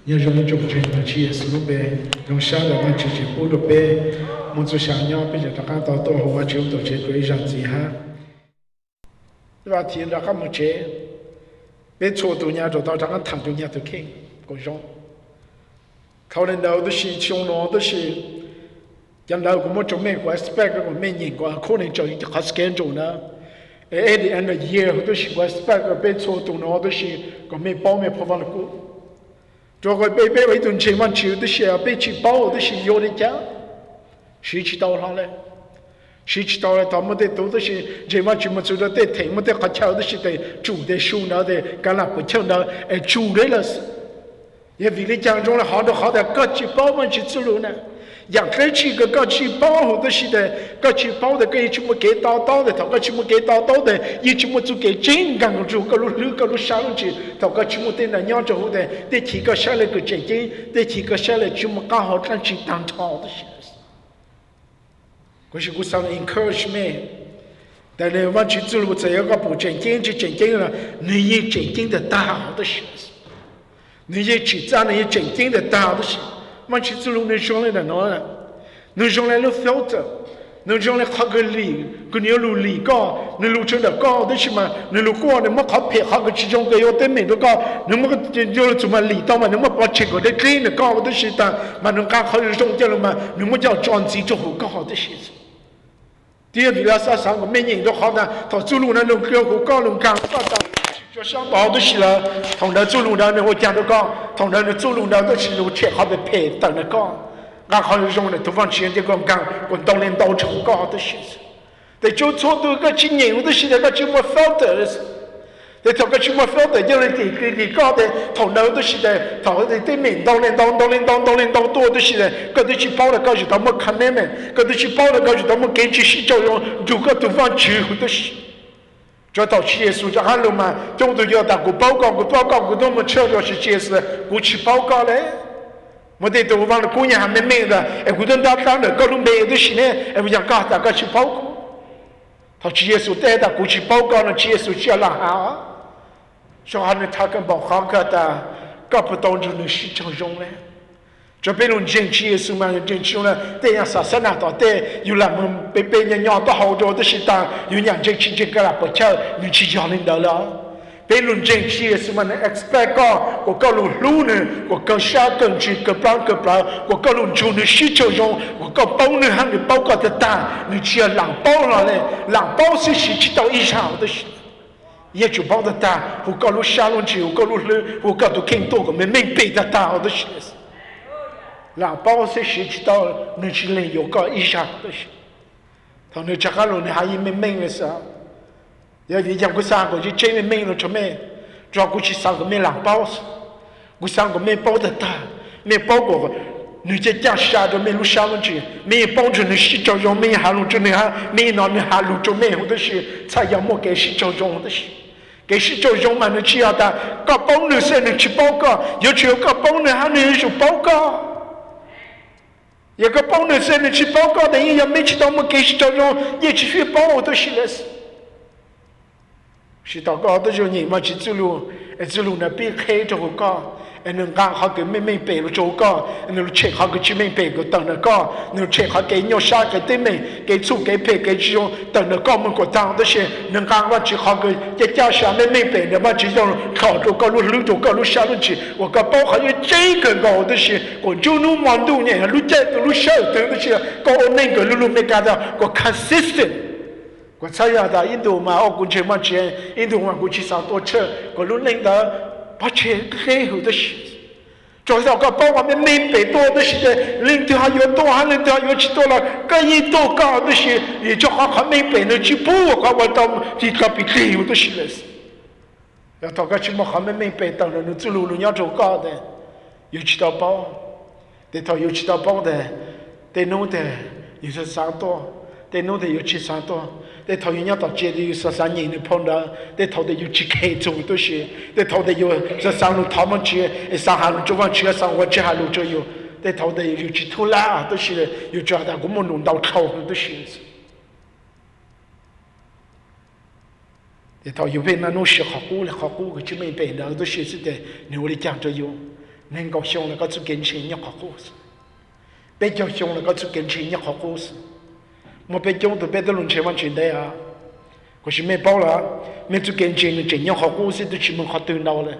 nhớ rằng trong chuyện mà chia sẻ lúc bé trong sáng là mà chỉ bố lúc bé muốn cho sáng nhau bây giờ ta càng tao tôi hoa chiếu tổ chức với rằng gì ha và thiên ra các một chế bé chỗ tụ nhà chỗ tao chẳng thằng tụ nhà tụ kinh có rongเขาlên đầu đó là chung nó đó là chẳng đâu cũng một trong mấy cái aspect của mấy nhìn qua không nên cho những cái scan chỗ nữa at the end of the year đó là aspect của bé chỗ tụ nó đó là có mấy bao mấy phô văn cũ cho cái bé bé vậy tuần前嘛只的是被去包的是有的家，谁知道他嘞？谁知道嘞？他们的都是这嘛就么做的得听么的好巧的是得煮的熟了的，干了不巧了，哎煮的了是，也为了讲中了好的好的，各去包嘛去走路呢。养开去个各去包或者是的，各去包的跟一起么给刀刀的，他各去么给刀刀的，一起么做给真干个做个路路个路杀上去，他各去么的那样子后的，得提个下来个真经，得提个下来去么刚好看去当朝的些。可是我想 encourage me， 但是我去走路这一个不正经就正经了，你也正经的大好的些，你也去站你也正经的大好的些。mà chỉ chú luôn nên trong này là nó là nên trong này nó filter nên trong này khó cái lì cái nhiều lù lì co nên lù trong đó co đấy chứ mà nên lù qua nên mất khó phê khó cái chỉ trong cái yếu tố mình đó co nên mất cái yếu tố mà lì tao mà nên mất bỏ chết cái đấy clean được co đấy chứ ta mà nên càng khó trong cho mà nên mất cho chọn gì cho hữu co đấy chứ第二比较啥啥个每年都好的，他走路那种脚好高，能干发达。就想到都是了，同那走路的我讲的讲，同那走路的都是路车好的配等的讲，俺好用的，突然之间就讲讲，我当年到处搞的是，但就错都个几年，我都是那个就没晓得。แต่ถ้าก็ชิมว่าเฟลแต่ยังไงกี่ก็แต่ถอนเรา都是的ถอนได้ได้เหม็น当年当多都是的ก็都是包了告诉他们看那们ก็都是包了告诉他们给起是教用如果都放几乎都是就到企业书记喊了嘛中途要打个报告我都没瞧到是解释我去报告嘞没得都忘了过年还没没的哎我都当的各种没的是呢哎我讲搞大家去报告他企业书带的过去报告呢企业书记要拉好小孩们他跟报好个的，搞不当中的市场中嘞。这边人经济也是嘛，经济呢，这样啥啥那到的，有那么被人家到好多的是当，有人经济这个啦不巧，你去要领导了。别人经济也是嘛，那 expect 我搞路呢，我搞下根据个plan，我搞路中的市场中，我搞包呢，还没包搞的大，你只要两包了嘞，两包是知道以上的事。也就包的大，我搞路下路去，我搞路了，我搞都更多个没背的大好的事。两包是知道你去领有个以上的事，他那这个路你还没的时候，要你讲个三个就真没了，做咩？抓过去三个没两包是，我三个没包的大，没包过个。你这家下的没路下路去，没帮助你洗澡用，没下路就你还没拿你下路就没有的是，才要么给洗澡用的是。给市场用嘛，你只要的，各帮你是你去报告，有只有各帮你还你去报告，一个帮你是你去报告的，也没知道我们给市场用，也去去报我都是了是。是到高的时候，你嘛去走路，走路那边开着个高。nên ngang họ cái mình bể lo chỗ co nên check họ cái chỉ mình bể cái tầng nó co nên check họ cái nhau xa cái tên mình cái chủ cái bể cái chỉ tầng nó co mình có tầng đó là nên ngang vào chỉ họ cái giá xa mình bể để mà chỉ dùng họ chỗ co lúc chỗ co lúc xa lúc chỉ và cái bao họ cái chơi cái gạo đó là còn chỗ nó mòn đồ nhỉ lúc chơi lúc sợ từ đó là có ổn định cái lúc mình cái đó có consistent có sai à đó Indo mà ở cũng chơi mà chơi Indo mà cũng chỉ sao tổ chức có lúc lên đó把钱给有的是，主要个包我们没背多的是，领导还有多，还领导有去多了，个一多高的是，也就好还没背呢，去补我到这个比给有的是了是，要到个去么还没背到了，你走路要走高的，有去到包，得到有去到包的，得弄的有些三多，得弄的有去三多。在头人家到街里有13年的碰到，在头的有去开走都是，在头的有这上路他们去，上海路就往去上我这海路就有，在头的有去偷懒都是，有觉得我们弄到头都是。在头有边那弄是好过了，好过个就没变的都是是的，你我的讲着有，能够想了个做跟前一好故事，别叫想了个做跟前一好故事，我别讲都别得论千万钱的啊！可是没包了，没做跟前的真一好故事都去门口对闹了，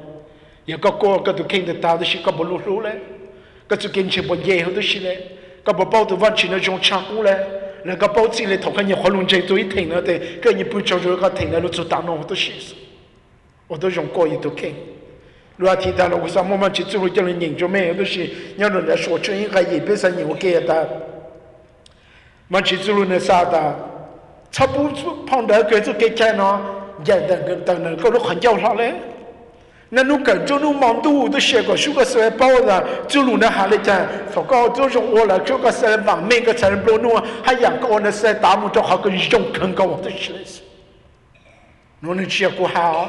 有个歌个都听得到的是个不露露嘞，个做跟前不野好的是嘞，个不包都完全那种唱歌嘞，那个包子嘞头看你活龙这都一停了的，个你不叫这个停了都做大弄好多事，我都用歌也都听。如果提到了，为什么我们去做叫人研究没？都是要人来说出应该也别是牛给的。我去做那啥的，差不多碰到个就给钱呢，人等那个都很叫他嘞。那侬跟着侬忙都都写个书个是包的，做路那还来讲，说个就是我了，这个是往每个人不弄，还养个那是大木头好个用更高的是。侬能写过好？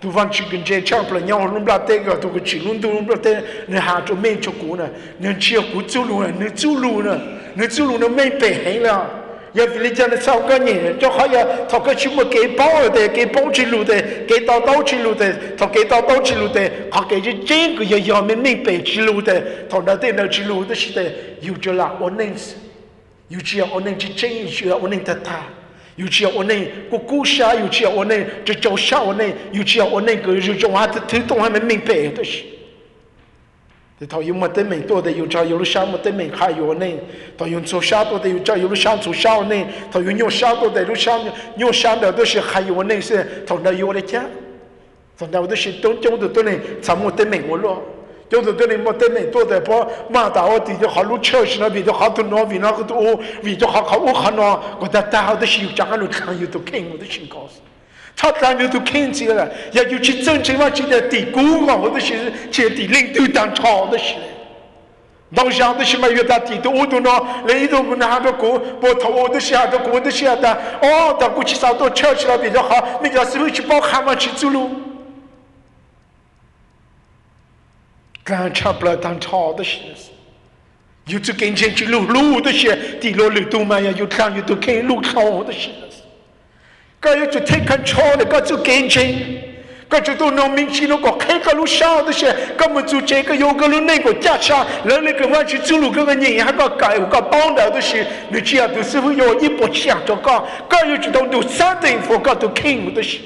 都往去跟这唱不了，娘弄不了这个，都个去弄都弄不了这，你还做没做过呢？你吃过走路呢？你走路呢？你走路呢没白黑了。要为了讲的少个人，就好像他个去么给包的，给包去路的，给到去路的，他给到去路的，他给这这个要没白去路的，他那在那去路的是的，有着啦，我能是，有只要我能去真一句，我能得他。有只要我能过故事啊，有只要我能这叫啥我能，有只要我能个这种话的推动还没明白的是。这套有么得明多的，有只有了啥么得明还有呢？他用做啥多的，有只有了啥做啥呢？他用用啥多的，有啥用啥的都是还有呢是，他那有的讲，他那都是都讲的都能怎么得明我了。就是对你没得没多的，把马达我地就好路车是那边就好多那边那个都为就好我看那，我在大好的时候，讲路看有都看我的情况是，他当然都看见了，也就去真正嘛，现在地沟啊，或者是去地领都当炒的是。当下的什么越大地都我都那，那都不拿着过，不头我都下的过都下的，哦，到过去啥都车去那边就好，你叫师傅去帮他们去走路。刚差不了当炒的事，有这跟前去路的些，地路都嘛呀，有看有都看路炒的事，个有就睇看炒的，个就跟前，个就都农民去那个看个路烧的些，个么就这个有个路那个加上，人那个往去走路个人还个改个帮到的些，你这样都是会有一波想着个，个有就都三等佛个都看我的事。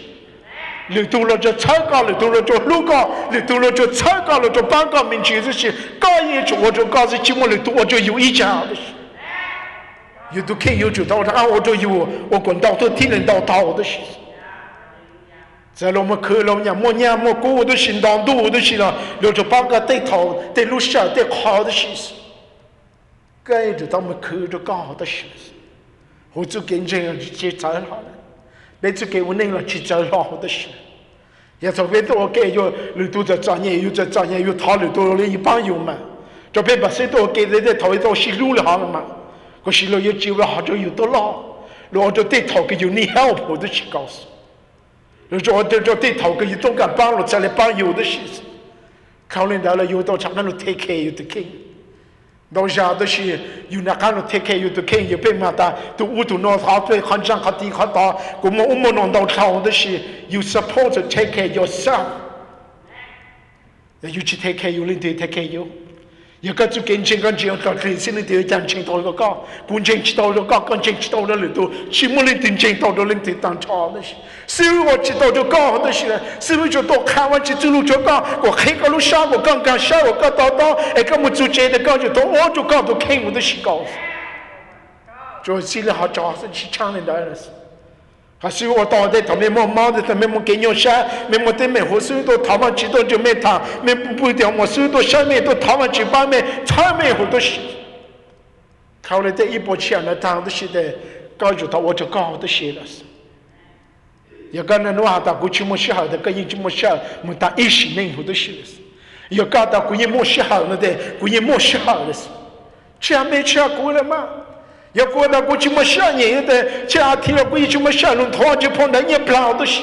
你读了就参加了，读了就录高，你读了就参加了就办个名这些，高一就我就告诉节目里读我就有一家的事，有都看有就到他我就有我滚到都听人到的事，在我们课了年莫过我都行当多的事了，我就办个对头对路上对好的事，该就他们课就搞的事，我就跟这样去找好了。每次给我弄了去找好的事，也特别多给有你都在专业，有在专业有讨论多了一帮有嘛，这边把谁都给人家讨一道西路了好了嘛，可是了有机会好就有的了，然后就对头个有你 help 的去告诉，然后就对头个有总敢帮了再来帮有的事情，考虑到了有到常常都 take care 有的 care。当下都是有那看到 take care 有的看有被骂的，都我都拿他对很上很低很大，我们弄到超的是有 support to take care yourself， 有去 take care 有人对 take care 有，有个就跟前跟前到人生的对讲清到了个，跟前知道了个，跟前知道了都，什么人跟前到了人对当超的是。所以我知道就搞的是，所以就到看完去走路就搞，我黑个路上我刚刚下我刚到，哎，个么做这的搞就到，我就搞都看我的是搞，就心里好找是去唱的来是，还是我到的他们没忙的，他们没给牛下，没没得没活，所以都他们知道就没他，没不掉我，所以都下面都他们去把没他们好多事，后来这一波钱了，当的是的，搞就到我就搞的些了是。有个人话到过去没写好的，个人就没写，没打10年好多事了是。有个到过去没写好了的，过去没写好了是。这样没写过了吗？有个到过去没写年的，这样提了过去没写了，突然就碰到也不老的事。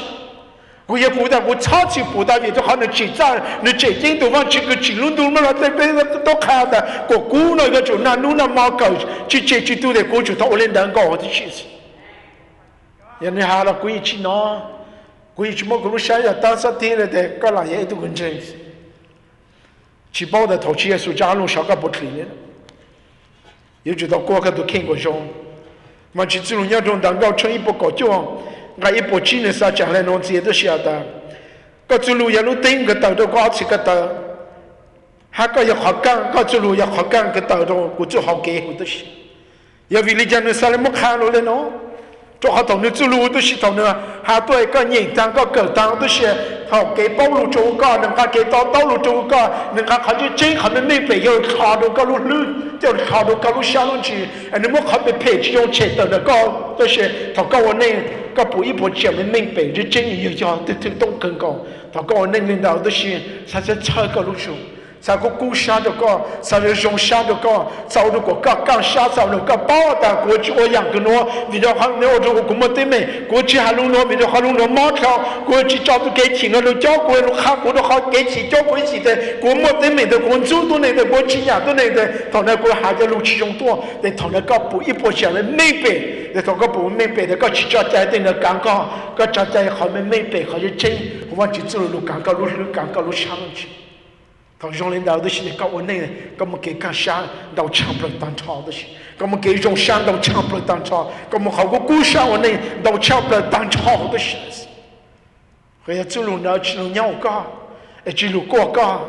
我也不但我长期不到也就好能记账，你这点都往这个记录都没了，这边都看的，我估那个就那弄那毛狗，这都得过去到我来能搞的事情。人家好了，过去喏，过去么？我们想要当时天了的，个人也都跟着。chỉ bao giờ thầu chia số giá luôn sáu cái bột lì yếu chỉ tao qua cái đồ khen của chúng mà chỉ chỉ luôn nhau trong đằng cao trong ít bộ cổ chuông ngay ít bộ chi này sao chẳng lẽ nó gì đó xia ta cái chỉ luôn nhà lúc tính cái tàu đó có chỉ cái tàu hai cái nhà học căng cái chỉ luôn nhà học căng cái tàu đó của chú học kế của đó xí giờ vì lý do nó sao lại mất khá rồi nó cho họ thằng nó chỉ luôn đó xí thằng nó hai tuổi cái nhìn tăng cái cỡ tăng đó xí học kế bao lù chú cái nâng cái kế tao lù chú cái nâng cái họ chỉ chính họ mới phải giờ họ được cái lù lư就好多高路下路去，你们好别配这种车的那高，都是他高我那个不一步前面明白，这真有叫这都更高，他高我那领导都是他是车高路上。sa ko ku sha de ko sa le jong sha de ko sa de ko ka ka sha sa lo ka ba ta ko chi o yang no vi do hang ne o jo ko mo te me ko chi ha lu no vi do ha lu no mo cha ko chi cha tu ke chi no lo cha ko lo kha ko do ha ke chi cha ko chi de ko mo te me de ko zu tu ne de ko chi ya tu ne de to ne ko ha de lu chi jong to de to ne ka bu一波下来没背de to ka bu没背的ka chi cha在的呢刚刚ka cha在后面没背还是真我去做路刚刚路上去他用领导的是搞我那个，搞么给干啥，到抢不了当朝的是，搞么给用山到抢不了当朝，搞么好个故乡我那到抢不了当朝的是，还要走路呢，去路鸟高，去路过高，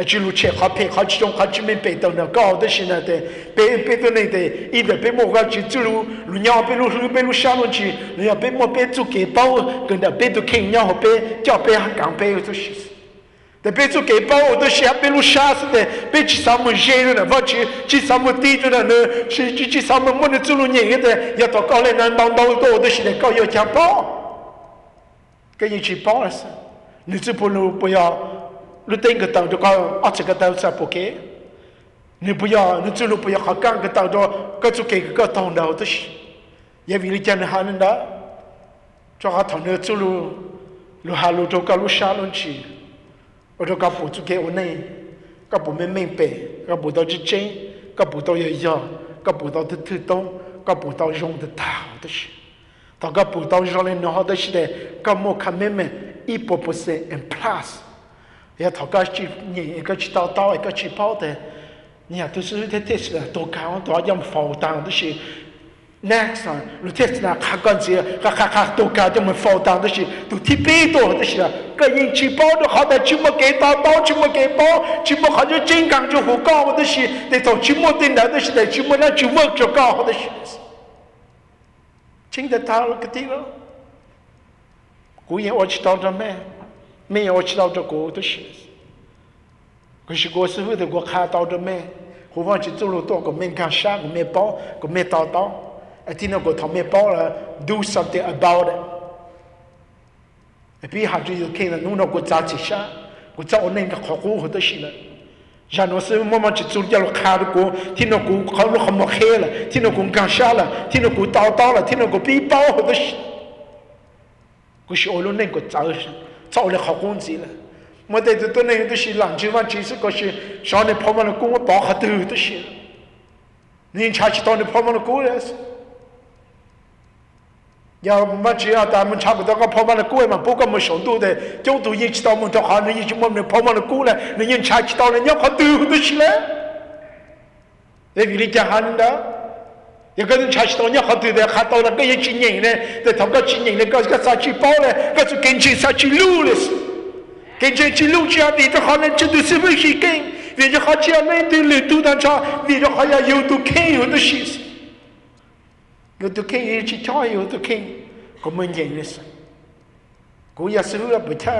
去路切好配好几种好几面背到那高的是那的，背到那的，一的背莫高去走路，路鸟背路下路去，路鸟背莫背走给包，跟那背都看鸟和背叫背还刚背都是。แต่เป็นสุเก็บเอาตัวเสียเป็นลูกชาสิแต่เป็นจิตสามุเจริญนะว่าจิตสามุตีตัวนั้นจิตสามุมันจุลุเนี่ยแต่อย่าต่อก้าวเลยนั้นต้องตัวตัวสิแต่ก้าวอย่าจับป้อก็ยังจิตป้อละสินึกจะพูดลูก不要ลูกเต็งก็ต้องตัวก้าวอาจจะก็ต้องสับโอเคนึก不要นึกจะลูก不要หากังก็ต้องตัวก็สุเก็บก็ต้องเดาตัวสิอย่าวิริจันหานั่นนะจะหาทางนึกจะลูกหาลูกตัวก้าวลูกชาลุนชี我说搞不出给我呢，搞不明白，搞不到之真，搞不到有药，搞不到的推动，搞不到用的好的是，他搞不到用的好的是的，搞么看明白一步不是 and plus， 要他搞去你一个去到一个去跑的，你看都是在这是多搞多样负担的是。next time 路铁是那看干子，看多干就没负担的是，都提背多的是，个人去包的好的，去么给到，去么给包，去么好像真刚就好高的是，得到去么的那的是的，去么那去么就高的是，听得到了个地了，古人我知道的没有我知道的古的是，可是我师傅的我看到的没，我忘记走路多个没干啥，个没包，个没到。I think I got to make do something about it. 比下就有看了，弄到我早起下，我早我那个好过好多事了。然后是慢慢去做掉了看了过，听到过好了好没黑了，听到过干啥了，听到过叨了，听到过背包好多事。我是我那个早了好工资了。我在这那个都是两千万，其实个是上来跑完了工我包很多的事。你查起到你跑完了工了。要么只要咱们差不多个跑完了过嘛，不过没上度的，就都一起到我们这行，你一起我们跑完了过了，你人查起到了，你要跑多的起来，那为了讲喊的，一个人查起到你好多的，喊到了个一几年呢，在头个几年呢，个啥去包呢，个就跟着啥去路了是，跟着去路去啊，为了好呢，这都是为谁跟，为了好这样面对了都当场，为了好要有都看有的事情。有都看有去跳有都看，我们认的是，我有时候也不跳，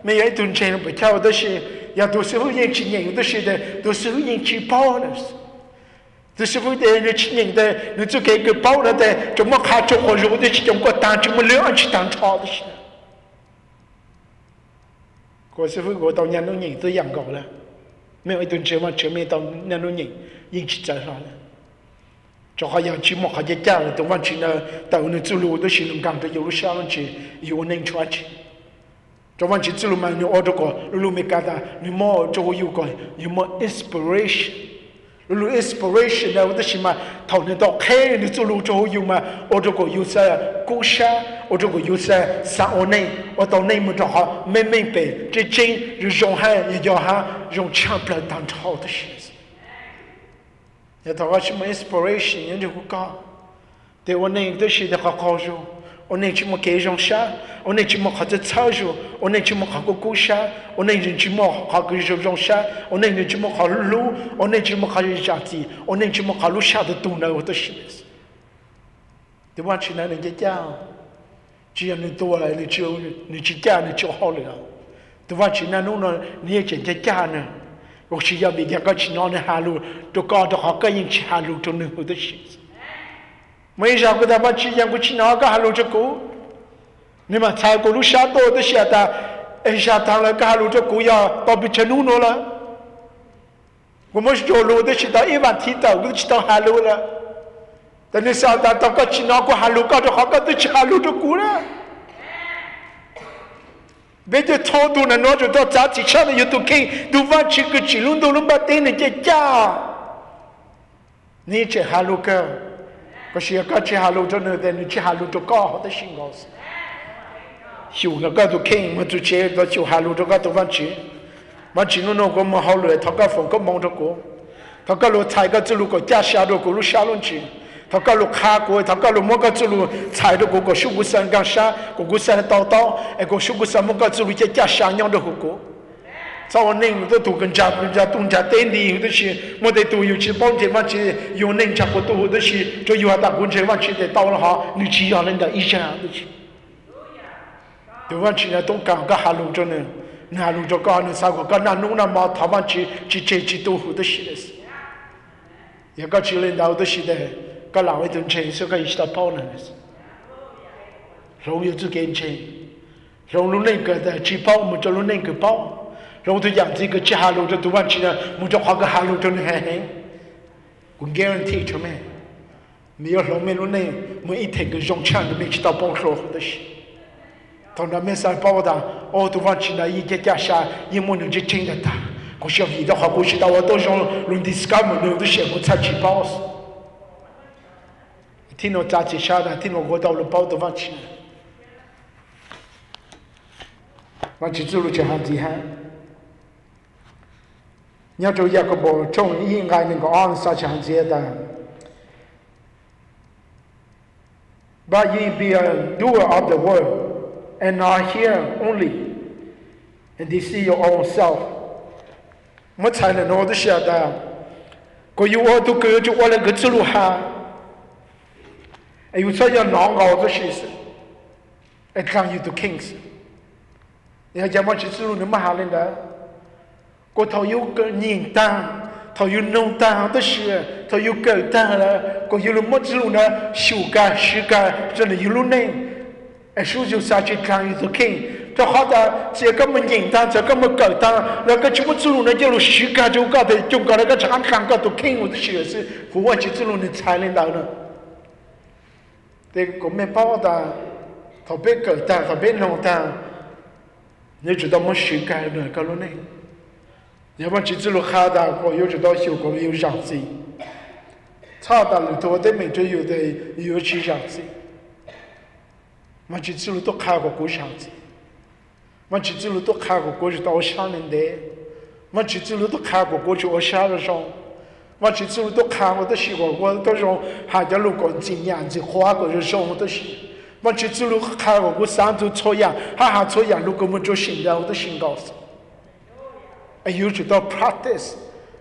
没有一段钱不跳的是，有的时候人去认有的是的，有时候人去包的是，有时候的人去认的，你就给个包了的，怎么看中国肉的去中国当，怎么两去当炒的是，有时候我到年头人都养高了，没有一段钱嘛，前面到年头人去走上了。就好像去么好像讲了，等完去呢，到那走路都是能干的，有路上去，有能穿去。就完去走路嘛，你얻어个路没干的，你么就有个有么 inspiration，路 inspiration 呢，我的是嘛，头呢到开的走路之后有嘛，我这个有些故事，我这个有些啥我呢，我到内么着哈，明白，这真用哈也要哈用强不了当好的事情。也到我什么 inspiration， 人就不讲，对我那的是的好好说。我那怎么给上下，我那怎么考这操作，我那怎么考个故事，我那人怎么考个上下，我那人怎么考路，我那怎么考人家的，我那怎么考路下的都能我都是的。对吧？去那人家讲，只要你多了，你去讲你就好了。对吧？去那弄了，你也人家讲呢，我是要别个去那的哈路，都搞得好个人去哈路都能我都是。没想过他把之前过去哪个哈路这个，你们才过路下多的下的，下趟了个哈路这个要到比成弄了，我们走路的是到1万提到，我去到哈路了，但你晓得到个去哪个哈路搞得好个都去哈路这个了，别的超多呢，那就到早起上的有都看，都往去个去路都能把店里给家，你去哈路个。可是个去哈路着呢，但你去哈路着搞好的新高子，修那个都看，我就去到修哈路着个都往去弄那个么好了，他个风个忙着过，他个路踩个走路个加下着个路下路去，他个路卡过，他个路么个走路踩着个修个山岗下，个山倒，个修个山么个走路加下样的后果。在我那个都跟家东家店里都是，我得都有去帮着往去有人家个都是，就有大工程往去的到了哈，你只要人家一下都去，对往去呢都讲个哈路着呢，哈路着讲呢啥个那弄那嘛，他往去都好的是的是，也个去领导都是的，个老一顿钱是个一起到包呢是，容易就给钱，容易那个的去包，我们就弄那个包。然后就养这个去哈路，这都往去呢，我就花个哈路就能很，我 guarantee 出面，没有老没路呢，我一天个用钱都没去到包说的是，到那没啥包的，哦都往去呢，一个家下一模能就真的大，我小姨的话过去到我都上论 discount 呢，都嫌我才去包死，听到杂志下的，听到我到了包都往去，往去走路就很厉害。你要注意个不中应该能够按啥强接的。But ye be a doer of the word, and not hear only, and deceive your own self. 我才能我都晓得，个有我都个就我那个走路哈，有这样难熬的事情，哎，看有都 kings， 你还讲我去走路那么好的。个头有个人当，头有弄当的事，头有狗当了，个有了么子路呢？修改、时改，这里有路呢，哎，所以就啥去看有都看，这好的这个么人当，这个么狗当，那个什么子路呢？就路时改就搞的，就搞那个长看个都看我的事是，不管去子路呢才领导呢，这个没包的，头被狗当，头被弄当，你知道么时改呢？个路呢？要不去走路好的，我有知道修过有上子，差的路多的没就有的有去上子，我去走路都看过过上子，我去走路都看过过去到上人的，我去走路都看过过去我下了上，我去走路都看过的习惯，我都上还叫路过经验子花过就上我都是，我去走路看过我上头抽烟，哈抽烟路过我做新的我都新高子。哎，有知道 practice，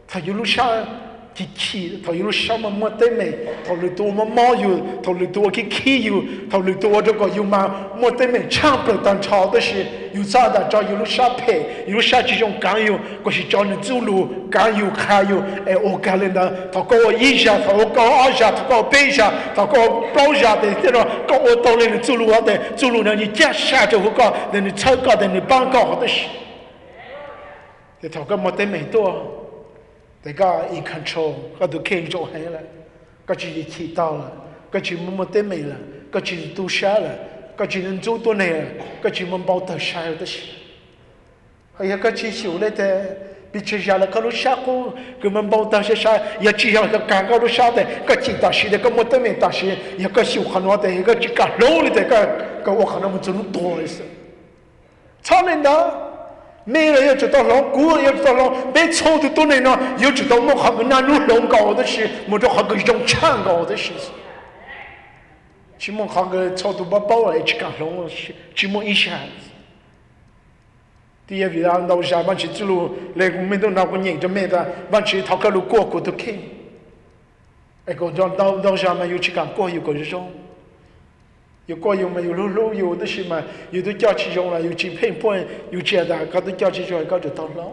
他一路上去起，他一路上么得没，他路多么毛油，他路多去起油，他路多这个油嘛么得没，唱不当炒的是有啥的，找一路上配，一路上这种酱油，可是叫你走路酱油还有，哎，我干了呢，他给我一下，他给我搞二下，他给我背下，他给我包下的，这种搞我到那里走路好的，走路呢你加下就会搞，那你超高的你帮搞好的是。แต่เขาก็ไม่ได้ไม่ตัวแต่ก็อีก control ก็ดูเข่งโจให้ละก็จีขี้ต่อละก็จีมันไม่ได้ไม่ละก็จีดูช้าละก็จีนั่งจูตัวเนี่ยก็จีมันเบาแต่ช้าแต่สิเฮ้ยก็จีชิวเลยแต่比起下来可能下过，根本包当些啥，也只要个干个都晓得，个几大些的，个没得没大些，一个小很多的，一个几个老的，个我可能们这么多的是，超人的，没了也知道老古也知道老，没错的多人呢，也知道我还个那路老高的是，我这还个用长高的是，起码还个超度把包来去干老是，起码一下子。第一位啊，老下班去走路，来我们都拿个人就没得，班去他个路过过都看。哎，个让老下班有去干过有个这种，有过有嘛有路有的是嘛，有的叫起用了，有去偏半，有去的，个都叫起用，个就到了。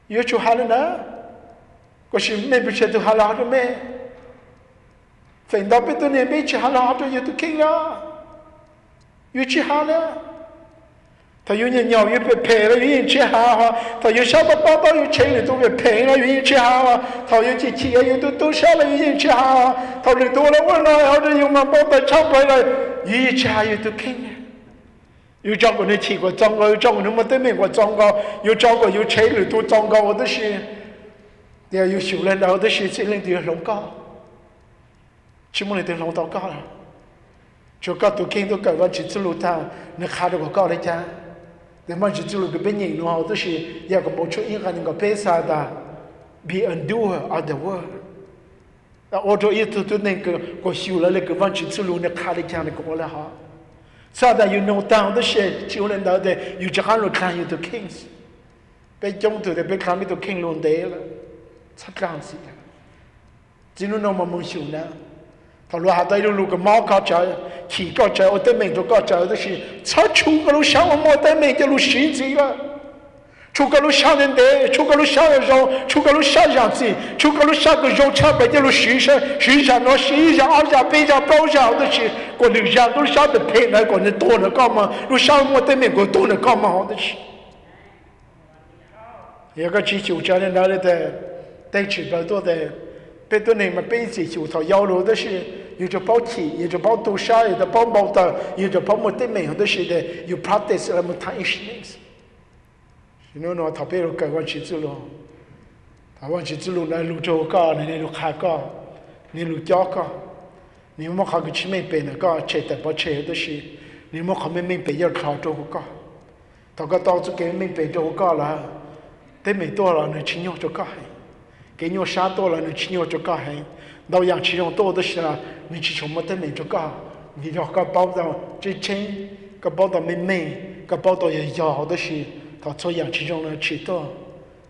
有去好了呢，个是没不去都好了的没，反倒别的那边去好了，都有都看了，有去好了。他有人鸟又被赔了，有人去好啊！他有小的报道有钱人都被赔了，有人去好啊！他有几天有都下了，有人去好啊！他人多了问了，或者有嘛报道抢回来，有人去好有都看啊！有找过你去过糟糕，有找过你没得没过糟糕，有找过有钱人都糟糕，我都是，你要有修人了，我都是这人都要弄高，起码你得弄到高了，就高都看到高完去走路他，你看到个高来讲。但嘛，就走路个别人喏，都是一个没出影响那个पैसा的 ，be a doer of the world。那我这一头都那个修了那个往去走路那看得见那个我了哈。啥的有弄到的些，修了到的有这样路看有都看死，被中途的被看没都看弄得了，才这样子的。只能那么蒙修呢。他说还带路个猫搞着，骑搞着，我对面都搞着的是，才出个路上我没对面的路实际了，出个路上人的，出个路上的肉，出个路上样子，出个路上个肉差别的路实上那实上二下北下包下的是，个路上都晓得配那个人多了干嘛，路上我对面个多了干嘛的是，一个去酒家的那里的，带去不多的。别的你们背起就他要路的是，有着包起，有着包多少，有着包包的，有着包没得没有的是的，有 practice 了么谈一些东西。然后呢，他别人改往去走路，他往去走路那路走高，那路开高，那路掉高，你们看个去没背那个，切的不切的是，你们看没背要靠走高，他个到处给没背走高了，得没多了，那青鸟就高。给你杀多了，你吃牛就高很；老羊吃肉多的是了，你吃什么都没就高。你要个包到最轻，个包到美，个包到也要的是，他做羊吃肉呢吃多，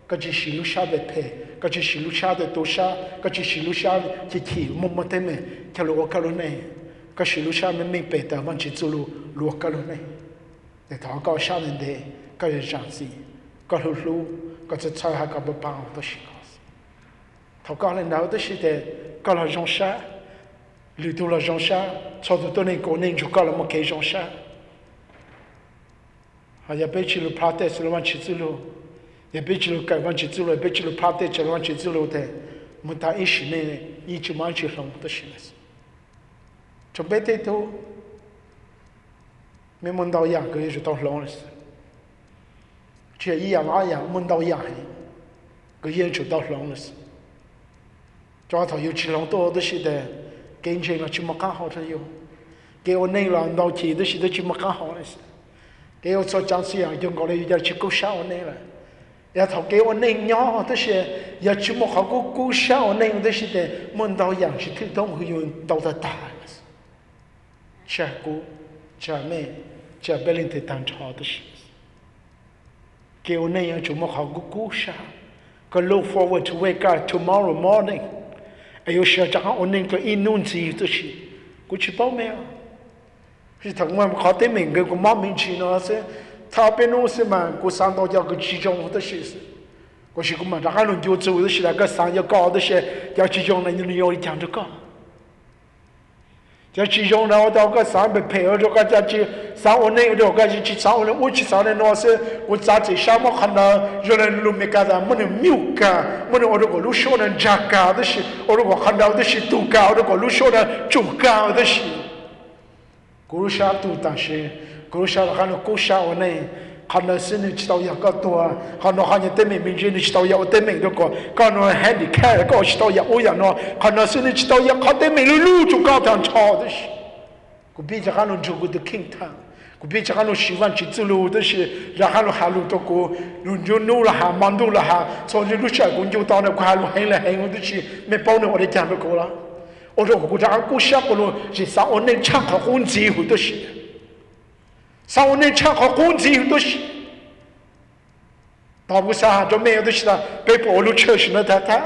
个就是路杀的赔，个就是路杀的多杀，个就是路杀的去么得没，跳路个路呢，个是路杀没背的，往去走路个路呢，那他搞杀人的，个是这样子，个路，个是菜还个不帮的是。他讲了那的是的，讲了种啥，里头了种啥，操作到那个人就讲了么开种啥，还要别去了 practice 了往去走路，也别去了改往去走路，别去了 practice 了往去走路的，么他一时呢，一直往去弄的是那是，就别得多，没门到样个也就到弄了是，这一样那样门到样，个也就到弄了是。抓头有吃龙多的是的，给钱了就没干好的有，给我内了闹起的是的就没干好的是，给我做讲师样用过来有点去够少内了，然后给我内鸟的是也去没好过够少内的是的，门到样是推动会用到的大了是，吃过吃没吃别人的当炒的是，给我内样就没好过够少，个 look forward to wake up tomorrow morning。哎呦，是这样，我那个一弄子都是，过去报没有？是他们考得名个毛名去呢是，他别弄什么，过上到叫个集中的是，过去个嘛，然后弄就走的是那个上要高的些，要集中的你要讲这个。要集中然后到个上被配合着个在去上我那个个去上我去上的那是我在这上面看到有人路没干的，没能没有干，没能我这个路上的加高的是，我这个看到的是多高，这个路上的中高的是，古路上多但是古路上看到古上我那，可能是你知道一个多，可能还有对面民间你知道有对面那个，可能 handicap 个知道有我人咯，可能是你知道有可对面路就高堂吵的是，古比着可能就古的 king town。古别讲那希望去走路的是，然后哈路多个，路就路了哈，忙路了哈，从这路上公就到那块路黑了黑，我都是没包呢，我的讲都够了。我说我讲古下个路是上我那唱好工资有的是，上我那唱好工资有的是，大部啥都没有的是了，被保路车是那他。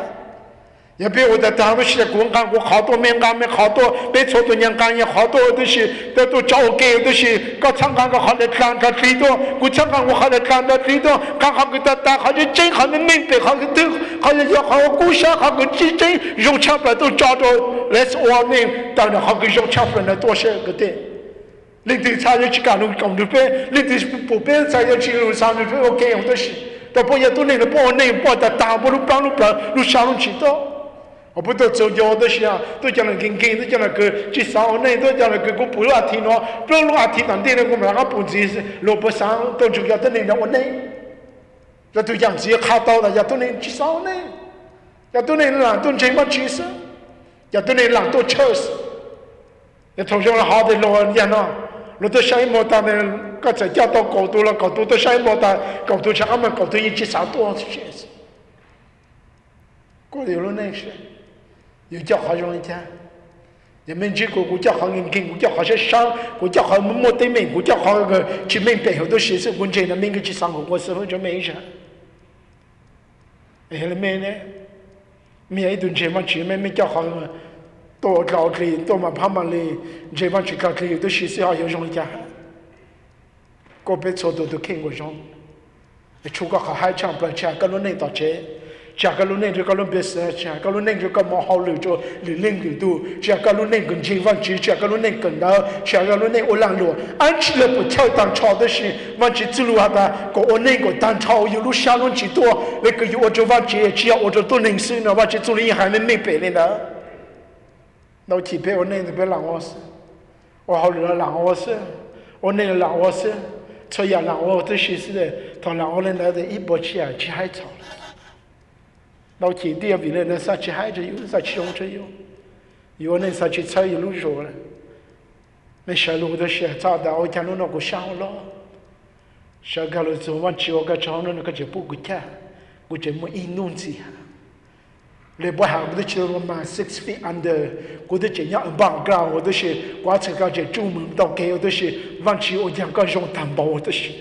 也别我的单位是公干，我好多面干没好多，别错多年干也好多都是，都招给都是，搞长干个好的干的最多，我长干我好的干的最多，刚好给他打好的真好的明白好的都，好的要好故乡好个真正肉差不都找到 ，Let's all name， 当然好个肉差不了多少个的，你对才要去干路干路呗，你对不呗才要去路上路呗 ，OK 我都是，但不要都那个不那不的打不路帮路上路去到。我不都走交的是啊，都叫人跟，都叫人个去上那，都叫人个我不乱听咯，不乱听当地的我们那个不只是萝卜上都就要等人让我那，要都讲只看到了，要都能去上那，要都能让都这么去生，要都能让都吃死，要从上好的路人咯，路都上莫大的，刚才讲到高度了，高度都上莫大，高度上俺们高度一去上多些事，过有了那些。有叫好容易听，人们这个国家好人听，国家好些伤，国家好没对面，国家好个去面背后都写是文件的，每个去上过时候就没啥。哎了没呢？没一顿这么去，没叫好嘛，多高里多嘛跑嘛里，这么去高里都写是好有容易听，个别错都听过上，出个好海唱不吃，个路内到这。假个路内就个路别死，假个路内就个毛好路就里领里度，假个路内跟地方去，假个路内跟到，假个路内我让路，安起了不跳当朝的是，往去走路下的，个我那个当朝有路下路去多，那个有我就往去，只要我就都能生了，往去走路还没没白的呢，那我去别我那就别让我死，我好了让我死，我那个让我死，所以让我这些是的，他让我那的一波去啊去海草。老天地为了那啥去海着有，啥去用着有，有那啥去采一路肉了，那小路的些早的我讲那个上了，小个了做完之后个长那个就不顾他，我就没一弄子哈，你不好我都去了嘛 6 feet under， 我都这样绑高，我都是我这个就出门到给我都是完之后讲个用担保我都是。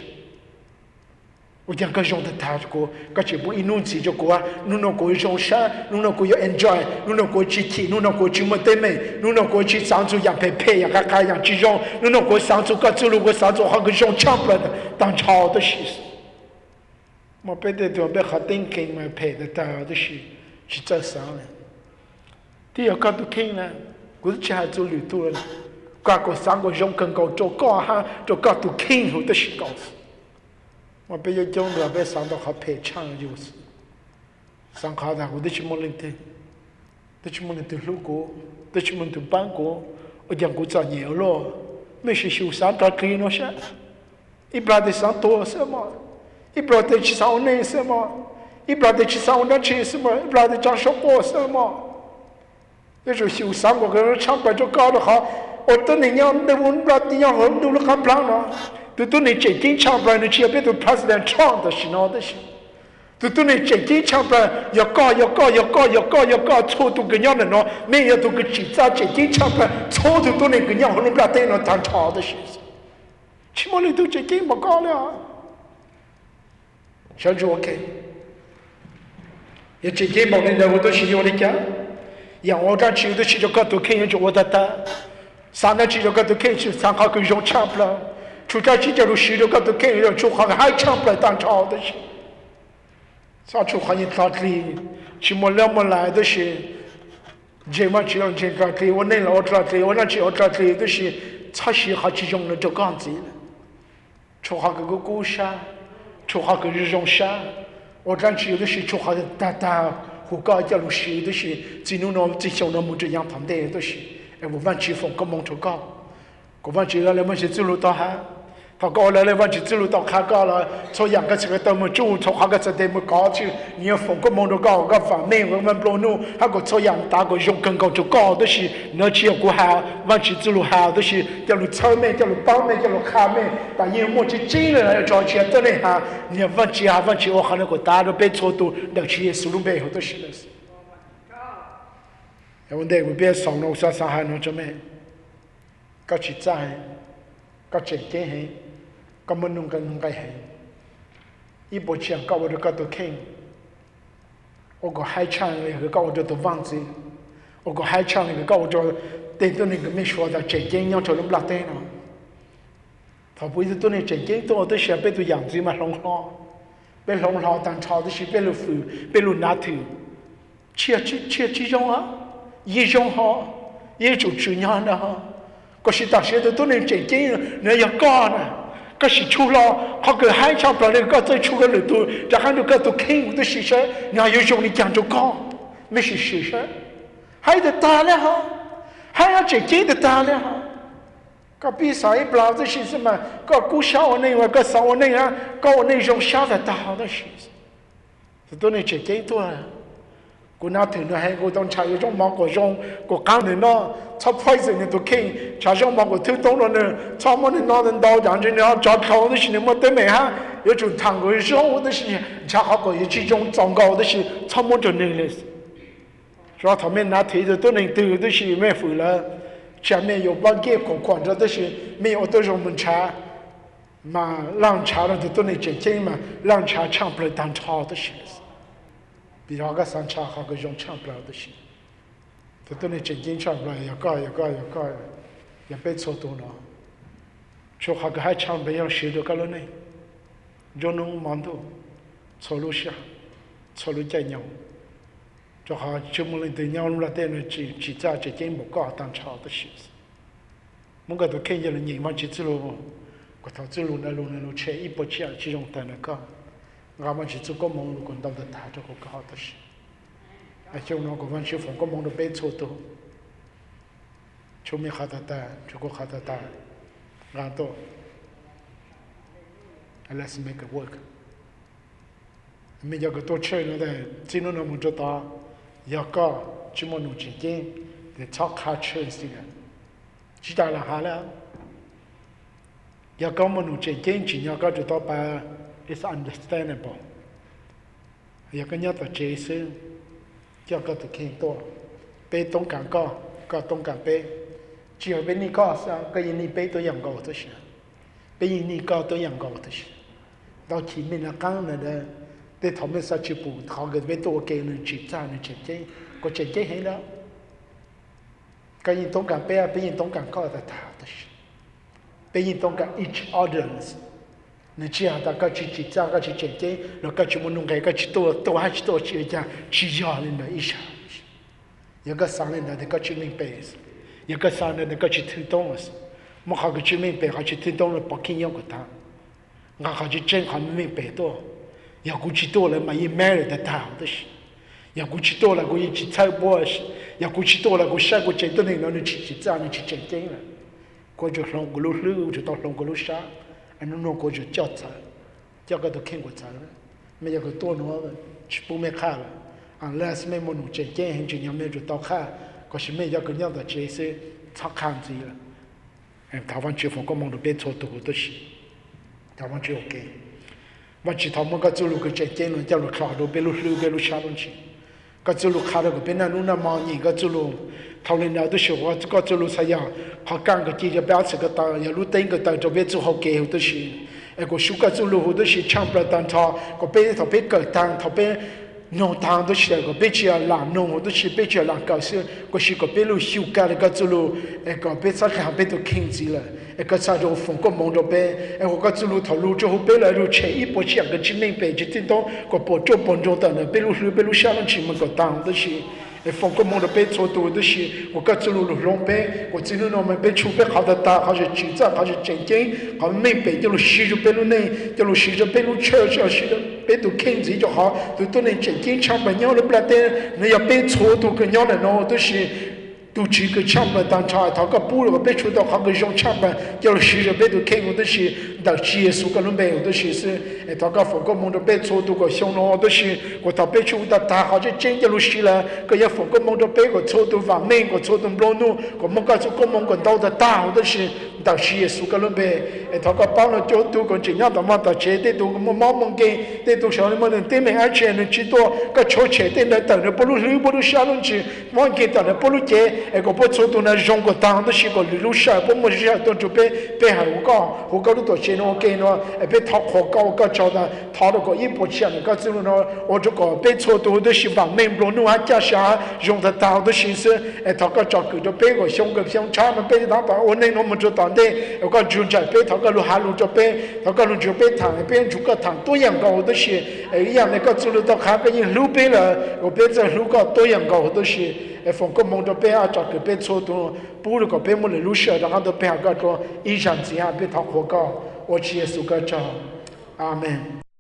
我讲个用的他个，个全部一弄起就过啊，弄那个用啥，弄那个要 enjoy， 弄那个去听，弄那个去么对面，弄那个去上主养配养个个养去用，弄那个上主个走路个上主好个用抢不了的，当朝的事。我别的都别好定经嘛配的到的是做啥了？第二个都听了，我只还做旅途了，个三个用更高做高哈，做高都听好的是高。我被要讲的被上到好陪唱就是，上考的我都去摸人的，都去摸人的路过，都去摸人的班过，我讲我找nhiều了，没事修上到可以那些，一不然得上多什么，一不然得去上那什么，一不然得去上那去什么，一不然得讲说过什么，那时候修上我跟人唱歌就搞得好，我等你要那我那你要很努力看 plan 了。都你最近唱不了，你去别都 president 唱的是那的是，都你最近唱不了，要搞，错都个样的喏，没有都个几早最近唱不了，错都你个样，可能不要对那当唱的是，起码你都最近没搞了，小猪 OK， 也最近没人我都是我的家，养我这去都去就搞都看就我的他，上那去就搞都看去，上好个用唱不了。出家去叫路西就搞都看人出行还唱不来当朝的是，上出行一早里，去么了么来的是，这么去用这个里，我那老早里，我那去老早里都是，才是还去用了这样子了，出行个故事，出行个日常啥，我这去的是出行的大大，胡搞叫路西的是，只能那只想那么这样谈的都是，哎我万去风个梦出搞，个万去了那么是走路到哈。他搞了来往去走路到看搞了，从两个这个都没住，从那个这都没搞去，你要放个梦都搞个方面，我们不弄，那个从两大个用更高就搞的是，那去要过好，往去走路好的是，叫路草面，叫路包面，叫路卡面，但因为我去进来了，找钱的嘞哈，你要往去啊往去，我看那个大的被错多，那去也是路背后都是的是。要问题我别上路上上海弄什么？搞去在，搞挣钱嘿。ก็มันนุ่งกันนุ่งไก่ให้อีโบเชียงก็ว่าจะตัวเข่งโอ้ก็ให้ช่างเลยก็ว่าจะตัววังซีโอ้ก็ให้ช่างเลยก็ว่าจะเต็มตัวนี้ก็ไม่ชัวร์แต่เจ๋งเจ๋งยังจะล้มหลักเต้นอ่ะถ้าพูดตัวนี้เจ๋งเจ๋งตัวตัวเชียเป็นตัวอย่างซีมาลงล้อเป็นลงล้อตั้งชาวตัวเชียเป็นลูกฝืนเป็นลูกนาถือเชียจีจงฮะยี่จงฮะยี่จุดจุดยานนะฮะก็สิตัดเสียตัวนี้เจ๋งเจ๋งเนี่ยยังก้อนอ่ะก็สิชูล้อเขาเกิดให้ชาวประเทศก็จะชูกันหรือตัวจะให้ดูก็ตัวเข่งตัวสิเช่เนี่ยอยู่ตรงนี้จังจุก้อไม่ใช่สิเช่ให้แต่ตาแล้วฮะให้อาเจเจแต่ตาแล้วฮะก็ปีสายเปล่าตัวสิสมาก็กูเช่าเนี่ยว่าก็สาวเนี่ยฮะก็เนี่ยยงเช่าแต่ตาตัวสิตัวนี้เจเจตัวกูน่าถึงนะให้กูต้องใช้ยงมองกูยงกูก้าวหนึ่งเนาะชอบไฟเสียเนี่ยตัวเข่งชาวช่องมองกูทิ้งตรงนั้นชอบมันเนี่ยนอนดาวอย่างเช่นเนี่ยจอดเขาตัวสิเนี่ยมันเต็มไหมฮะ有种tango有种我的是恰好个有这种糟糕的是超么着能力说他们拿腿子都能丢的是没回来前面有帮给管管着的是没有的种门茶嘛浪茶了都能挣钱嘛浪茶唱不了当茶的是比那个山茶好个用唱不了的是都能挣钱唱不了要搞也被错多了说好个还唱不了学的个了呢Jonung mandu, solusha, soluja nhau, cho họ chưa một lần từ nhau là tên chỉ ra chỉ trên một cái tăng trào đó chứ, muốn cái đó khi giờ là nhìn mà chỉ chỉ luôn, cái thằng chỉ luôn là chơi ít bớt chơi chỉ dùng tay là cái, ngắm mà chỉ chỉ có mong luôn còn đâu được thả cho cái đó chứ, ở trong nó có văn chương phong có mong được bé số tu, chúng mình khát ta, chúng có khát ta, ngàn to. Let's make it work. Mình giờ cái tổ chức nó đây, chỉ nó muốn cho ta, giờ có chỉ muốn nói chuyện, để talk culture gì đó, chỉ ta là hay là, giờ có muốn nói chuyện, chỉ nhớ có cho ta ba, it's understandable. Giờ có nhớ ta chế sự, giờ có thực hiện to, bé tổng cảm có tổng cảm bé, chỉ ở bên này có sao, cái gì này bé tôi nhận có thôi chứ, bé gì này có tôi nhận có thôi chứ. Đó chỉ mình là căng là để thọ mình sao chịu bù thọ cái với tôi kêu nó chỉ ra nó chỉ chế có chỉ chế hay đó cái gìต้องการเป้เป็นยังต้องการก็แต่ถามตัวเป็นยังต้องการ each audience นี่เชื่อแต่ก็chỉ raก็chỉ chếแล้วก็จะมันนุ่งไงก็จะตัวให้ตัวเชื่อจะชี้ยอเลยนะอีชายังก็สั่งเลยนะแต่ก็จะไม่เป็นยังก็สั่งเลยนะก็จะถึงตรงสิมันเขาก็จะไม่เป็นเขาจะถึงตรงเลยปักกิ่งยังก็ตามงาเขาจะเจงเขาไม่เป็นตัวอยากกูจิตตัวเลยมายิ่งแม่เลยแต่ถามตัวสิอยากกูจิตตัวเลยกูยิ่งจิตใจบ่อยอยากกูจิตตัวเลยกูใช้กูเจงตัวนี้เราเนี่ยจิตใจเนี่ยจิตเจงเจงเลยกูจะลงกูรู้ลึกจะต้องลงกูรู้ช้าอันนั้นกูจะเจ้าใจเจ้าก็ต้องเข่งกูใจเลยไม่อยากกูตัวน้อยเลยชิบุไม่ฆ่าเลยอันแรกไม่มโนเจงเจงเห็นจริงยังไม่จะต้องฆ่าก็ชิไม่อยากกูยังแต่เจสิชักข้างจีเลย台湾政府ก็มองดูเป็น错ตัวตัวสิ台湾就 OK ว่าจิตเขามันก็จะรู้ก็เจ๊งเลยจะรู้ข่าวดูเป็นรู้เป็นรู้ชาลุนชีก็จะรู้ข่าวก็เป็นนั่นนู่นนั่นมองนี่ก็จะรู้เท่านั้น都是我ก็จะรู้สัญญาเขา干个几个表示个当要รู้เต็ง个当就别做好给好多事ไอ้ก็สุก็จะรู้好多事唱不了当他ก็เป็น他เป็น个当他เป็น弄当都是个别只要懒弄都是别只要懒搞事ก็是个别路修改个จะรู้ไอ้ก็别啥看别都听子了ไอ้ก็啥就风ก็มองดู别ไอ้ก็จะรู้ทะลุจะ别来รู้เชื่ออีปเชื่อก็จิ明白就听到ก็ปจปจ的呢别路下了去มันก็当都是ไอ้风ก็มองดู别错多都是我ก็จะรู้ลง别我只能我们别出别好的大好是举着好是正经好明白就รู้习就别路内就รู้习就别路车是的别都听子就好都能正经唱不了了不然的你要别错多个鸟的喏都是都几个抢本当场，他个补了个被出到他个用抢本，叫十人被都看我都是到耶稣个人被我都是他个佛个梦都被错都个凶了，都是我他被出到他好像真叫路是了，个也佛个梦都被个错都方面个错都不弄，个梦个做个梦个到的大我都是到耶稣个人被，他个帮了就都个怎样的嘛，到这的都个毛梦给，的都晓得么人对面而且能知道个错切的那等着不如路不如下路去，我给等着不如接。个不错都那用个当都是个路上，不么是都就被海我搞都多钱我给喏，被他好搞个找的，他那个一步钱那个之后呢，我这个被错都是方面不弄还加上用的当的形式，他个找个就被个凶个相差嘛，被他把我那我们就当的，我个就在被他个路下路就被，他个路就被谈，被就个谈多样个都是，一样那个之后到看个人路被了，我被在路个多样个都是。风个梦到被啊，找个被错多，不如个被么的路上，然后都被那个影响之下被他活搞，我去耶稣个找，阿门。